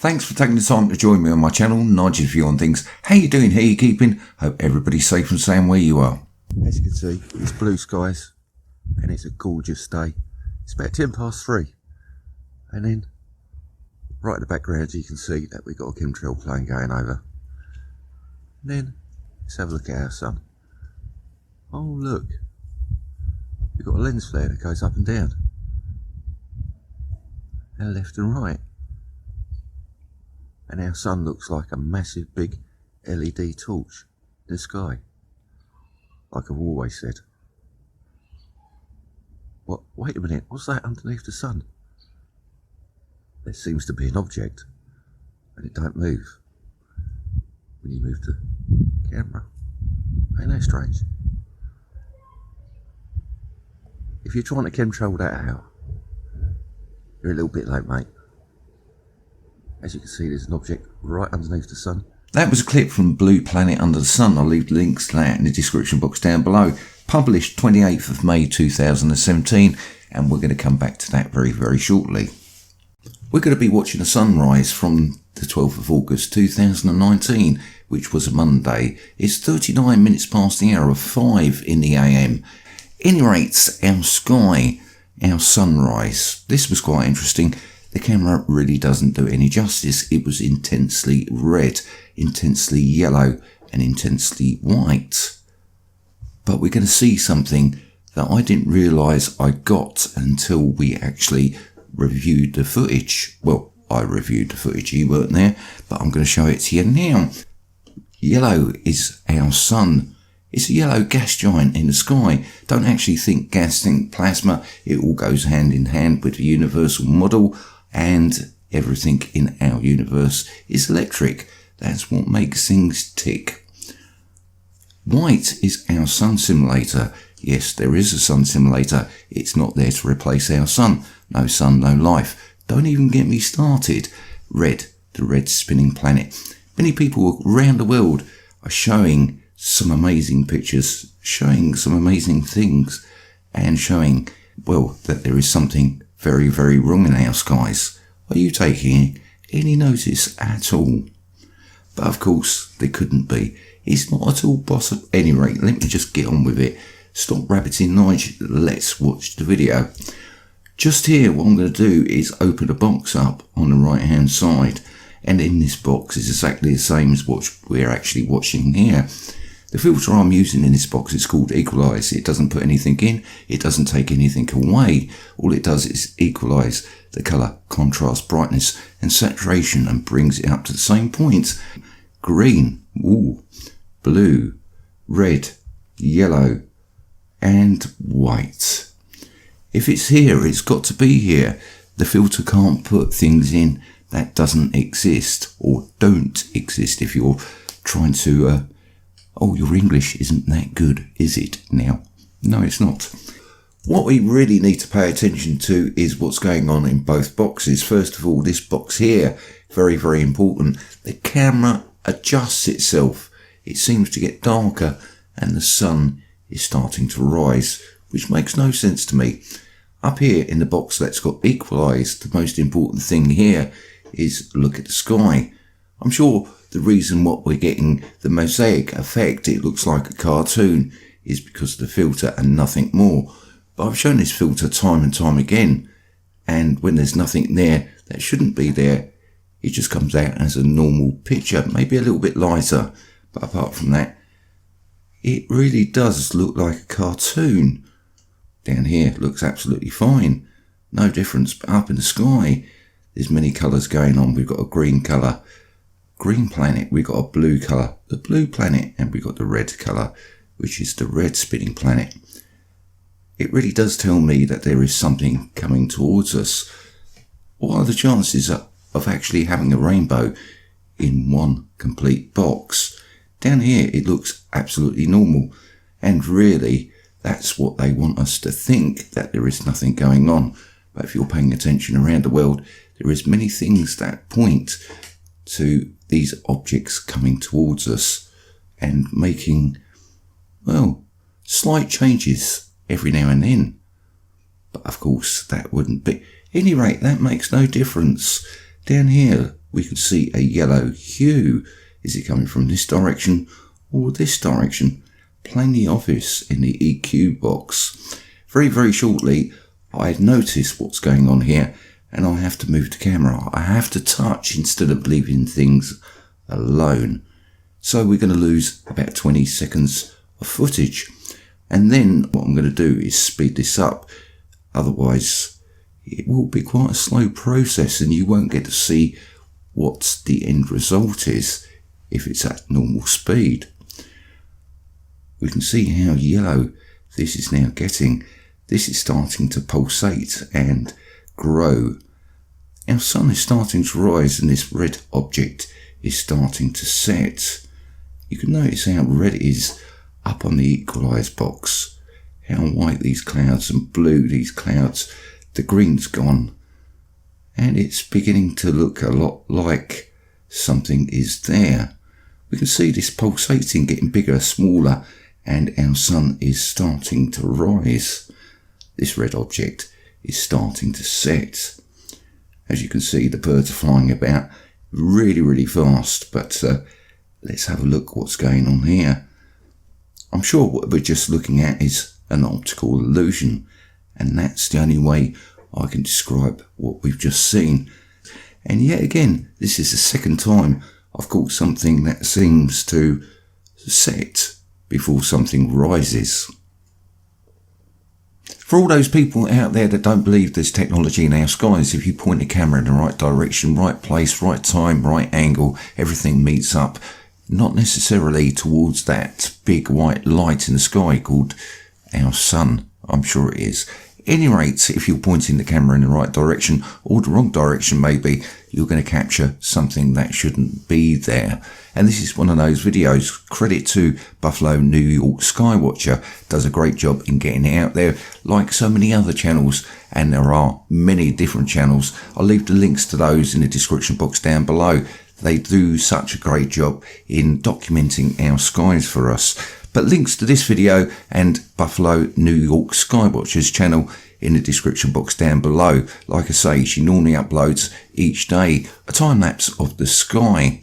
Thanks for taking the time to join me on my channel, Nigel's View on Things. How you doing? How you keeping? Hope everybody's safe and sound where you are. As you can see, it's blue skies and it's a gorgeous day. It's about 3:10. And then, right in the background, you can see that we've got a chemtrail plane going over. And then, let's have a look at our sun. Oh look, we've got a lens flare that goes up and down. And left and right. And our sun looks like a massive big LED torch in the sky, like I've always said. What? Wait a minute, what's that underneath the sun? There seems to be an object, and it don't move when you move the camera. Ain't that strange? If you're trying to chemtrail that out, you're a little bit late, mate. As you can see, there's an object right underneath the sun. That was a clip from Blue Planet Under the Sun. I'll leave links to that in the description box down below. Published 28th of May 2017, and we're going to come back to that very, very shortly. We're going to be watching a sunrise from the 12th of August 2019, which was a Monday. It's 39 minutes past the hour of 5 in the AM. Any rates, our sky, our sunrise. This was quite interesting. The camera really doesn't do it any justice. It was intensely red, intensely yellow, and intensely white. But we're going to see something that I didn't realise I got until we actually reviewed the footage. Well, I reviewed the footage, you weren't there, but I'm going to show it to you now. Yellow is our sun. It's a yellow gas giant in the sky. Don't actually think gas, think plasma. It all goes hand in hand with the universal model. And everything in our universe is electric. That's what makes things tick. White is our sun simulator. Yes, there is a sun simulator. It's not there to replace our sun. No sun, no life. Don't even get me started. Red, the red spinning planet. Many people around the world are showing some amazing pictures, showing some amazing things, and showing, well, that there is something very, very wrong in our skies. Are you taking any notice at all? But of course, there couldn't be. It's not at all possible. At any rate, let me just get on with it. Stop rabbiting, Nigel. Let's watch the video. Just here, what I'm going to do is open a box up on the right hand side. And in this box is exactly the same as what we're actually watching here. The filter I'm using in this box is called Equalize. It doesn't put anything in, it doesn't take anything away. All it does is equalize the colour, contrast, brightness and saturation and brings it up to the same point. Green, ooh, blue, red, yellow and white. If it's here, it's got to be here. The filter can't put things in that doesn't exist or don't exist if you're trying to... Oh, your English isn't that good, is it now? No, it's not. What we really need to pay attention to is what's going on in both boxes. First of all, this box here, very, very important. The camera adjusts itself. It seems to get darker and the sun is starting to rise, which makes no sense to me. Up here in the box that's got equalized, the most important thing here is look at the sky. I'm sure the reason what we're getting the mosaic effect, it looks like a cartoon, is because of the filter and nothing more. But I've shown this filter time and time again, and when there's nothing there that shouldn't be there, it just comes out as a normal picture, maybe a little bit lighter. But apart from that, it really does look like a cartoon. Down here it looks absolutely fine, no difference. But up in the sky, there's many colours going on. We've got a green colour, green planet, we got a blue colour, the blue planet, and we got the red colour, which is the red spinning planet. It really does tell me that there is something coming towards us. What are the chances of actually having a rainbow in one complete box? Down here it looks absolutely normal, and really that's what they want us to think, that there is nothing going on. But if you're paying attention around the world, there is many things that point to these objects coming towards us and making, well, slight changes every now and then. But of course that wouldn't be. At any rate, that makes no difference. Down here, we could see a yellow hue. Is it coming from this direction or this direction? Plainly obvious in the EQ box. Very, very shortly, I had noticed what's going on here, and I have to move the camera. I have to touch instead of leaving things alone. So we're going to lose about 20 seconds of footage. And then what I'm going to do is speed this up. Otherwise, it will be quite a slow process and you won't get to see what the end result is if it's at normal speed. We can see how yellow this is now getting. This is starting to pulsate and grow. Our sun is starting to rise and this red object is starting to set. You can notice how red it is up on the equalize box. How white these clouds and blue these clouds. The green's gone. And it's beginning to look a lot like something is there. We can see this pulsating getting bigger, smaller, and our sun is starting to rise. This red object is starting to set. As you can see, the birds are flying about really, really fast, but let's have a look what's going on here. I'm sure what we're just looking at is an optical illusion, and that's the only way I can describe what we've just seen. And yet again, this is the second time I've caught something that seems to set before something rises. For all those people out there that don't believe there's technology in our skies, if you point the camera in the right direction, right place, right time, right angle, everything meets up. Not necessarily towards that big white light in the sky called our sun. I'm sure it is. At any rate, if you're pointing the camera in the right direction or the wrong direction maybe, you're going to capture something that shouldn't be there. And this is one of those videos. Credit to Buffalo, New York SkyWatcher. Does a great job in getting it out there, like so many other channels. And there are many different channels. I'll leave the links to those in the description box down below. They do such a great job in documenting our skies for us. But links to this video and Buffalo, New York SkyWatcher's channel in the description box down below. Like I say, she normally uploads each day a time-lapse of the sky.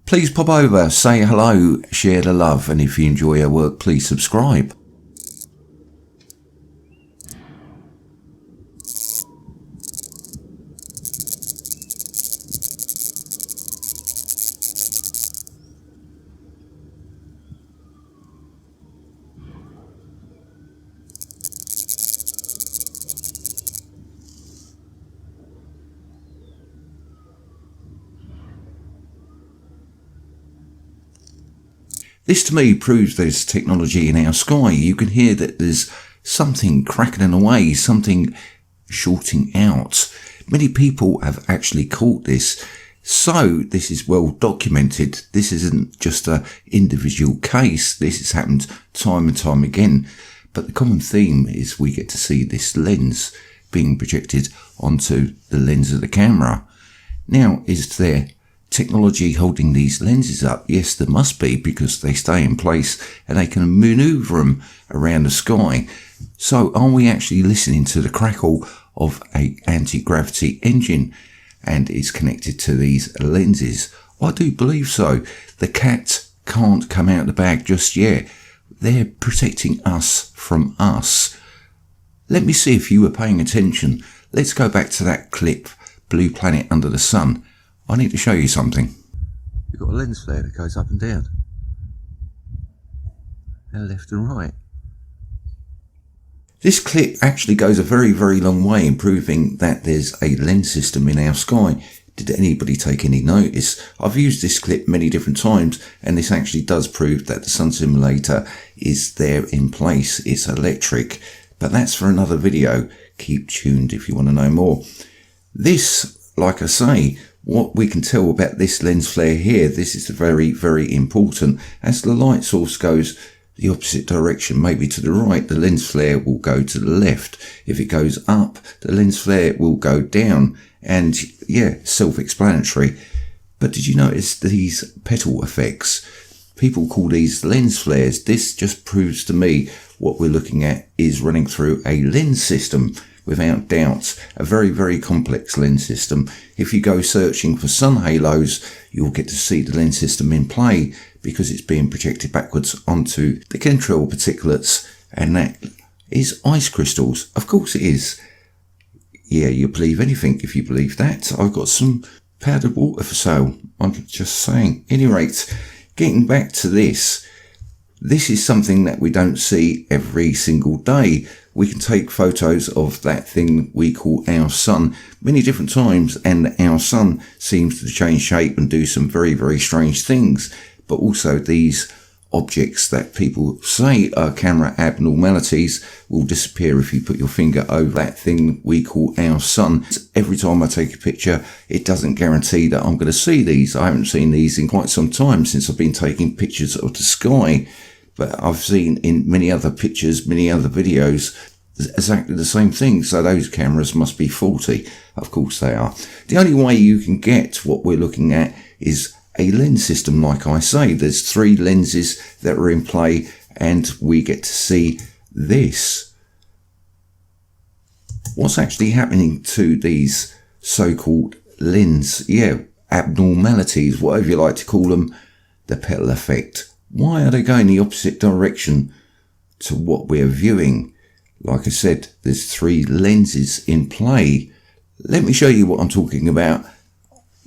Please pop over, say hello, share the love, and if you enjoy her work, please subscribe. This to me proves there's technology in our sky. You can hear that there's something crackling away, something shorting out. Many people have actually caught this. So this is well documented. This isn't just an individual case. This has happened time and time again. But the common theme is we get to see this lens being projected onto the lens of the camera. Now, is there technology holding these lenses up? Yes, there must be, because they stay in place and they can maneuver them around the sky. So are we actually listening to the crackle of an anti-gravity engine and it's connected to these lenses? I do believe so. The cat can't come out of the bag just yet. They're protecting us from us. Let me see if you were paying attention. Let's go back to that clip, Blue Planet Under the Sun. I need to show you something. You've got a lens flare that goes up and down, and left and right. This clip actually goes a very, very long way in proving that there's a lens system in our sky. Did anybody take any notice? I've used this clip many different times, and this actually does prove that the sun simulator is there in place. It's electric, but that's for another video. Keep tuned if you want to know more. This, like I say, what we can tell about this lens flare here, this is very, very important. As the light source goes the opposite direction, maybe to the right, the lens flare will go to the left. If it goes up, the lens flare will go down. And yeah, self-explanatory. But did you notice these petal effects? People call these lens flares. This just proves to me what we're looking at is running through a lens system. without doubt a very, very complex lens system. If you go searching for sun halos, you'll get to see the lens system in play because it's being projected backwards onto the chemtrail particulates, and that is ice crystals. Of course it is. Yeah, you believe anything if you believe that. I've got some powdered water for sale. I'm just saying. At any rate, getting back to this. This is something that we don't see every single day. We can take photos of that thing we call our sun many different times, and our sun seems to change shape and do some very, very strange things. But also these objects that people say are camera abnormalities will disappear if you put your finger over that thing we call our sun. Every time I take a picture, it doesn't guarantee that I'm going to see these. I haven't seen these in quite some time since I've been taking pictures of the sky, but I've seen in many other pictures, many other videos, exactly the same thing. So those cameras must be faulty. Of course they are. The only way you can get what we're looking at is a lens system. Like I say, there's 3 lenses that are in play, and we get to see this. What's actually happening to these so-called lens, abnormalities, whatever you like to call them, the petal effect. Why are they going the opposite direction to what we're viewing? Like I said, there's 3 lenses in play. Let me show you what I'm talking about.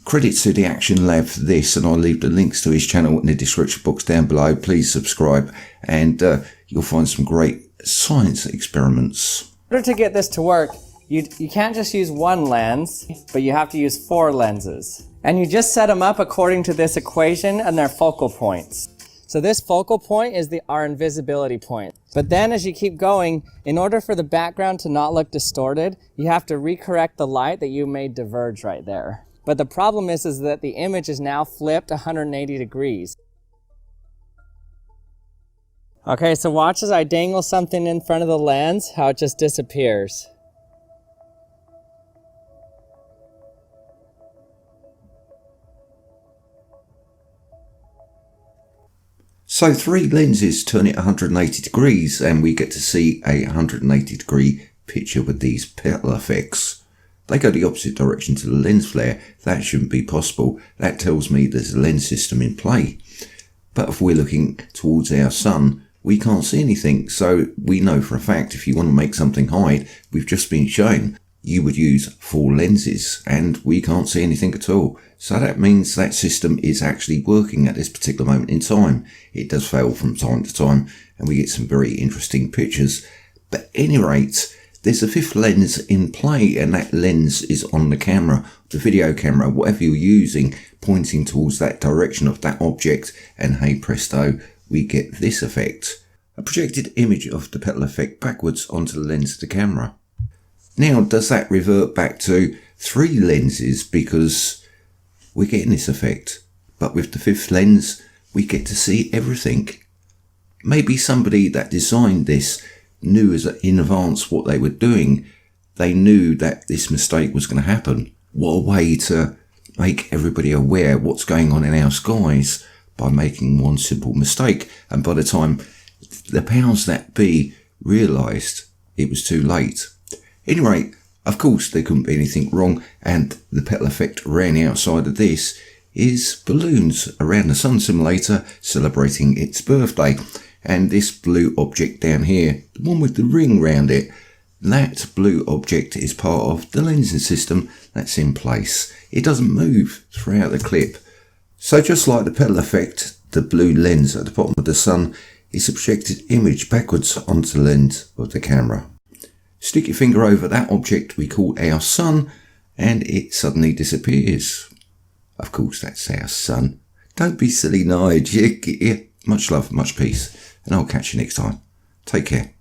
Credits to the Action Lab for this, and I'll leave the links to his channel in the description box down below. Please subscribe, and you'll find some great science experiments. In order to get this to work, you can't just use 1 lens, but you have to use 4 lenses. And you just set them up according to this equation and their focal points. So this focal point is our invisibility point. But then as you keep going, in order for the background to not look distorted, you have to recorrect the light that you made diverge right there. But the problem is that the image is now flipped 180 degrees. Okay, so watch as I dangle something in front of the lens, how it just disappears. So 3 lenses turn it 180 degrees, and we get to see a 180 degree picture with these petal effects. They go the opposite direction to the lens flare. That shouldn't be possible. That tells me there's a lens system in play. But if we're looking towards our sun, we can't see anything. So we know for a fact if you want to make something hide, we've just been shown, you would use 4 lenses, and we can't see anything at all. So that means that system is actually working at this particular moment in time. It does fail from time to time, and we get some very interesting pictures. But at any rate, there's a 5th lens in play, and that lens is on the camera, the video camera, whatever you're using, pointing towards that direction of that object, and hey presto, we get this effect. A projected image of the petal effect backwards onto the lens of the camera. Now, does that revert back to 3 lenses because we're getting this effect? But with the 5th lens, we get to see everything. Maybe somebody that designed this knew in advance what they were doing. They knew that this mistake was going to happen. What a way to make everybody aware what's going on in our skies by making one simple mistake. And by the time the powers that be realised, it was too late. Anyway, of course there couldn't be anything wrong, and the petal effect around the outside of this is balloons around the sun simulator celebrating its birthday. And this blue object down here, the one with the ring round it, that blue object is part of the lensing system that's in place. It doesn't move throughout the clip. So just like the petal effect, the blue lens at the bottom of the sun is a projected image backwards onto the lens of the camera. Stick your finger over that object we call our sun, and it suddenly disappears. Of course that's our sun. Don't be silly, Nige. Much love, much peace, and I'll catch you next time. Take care.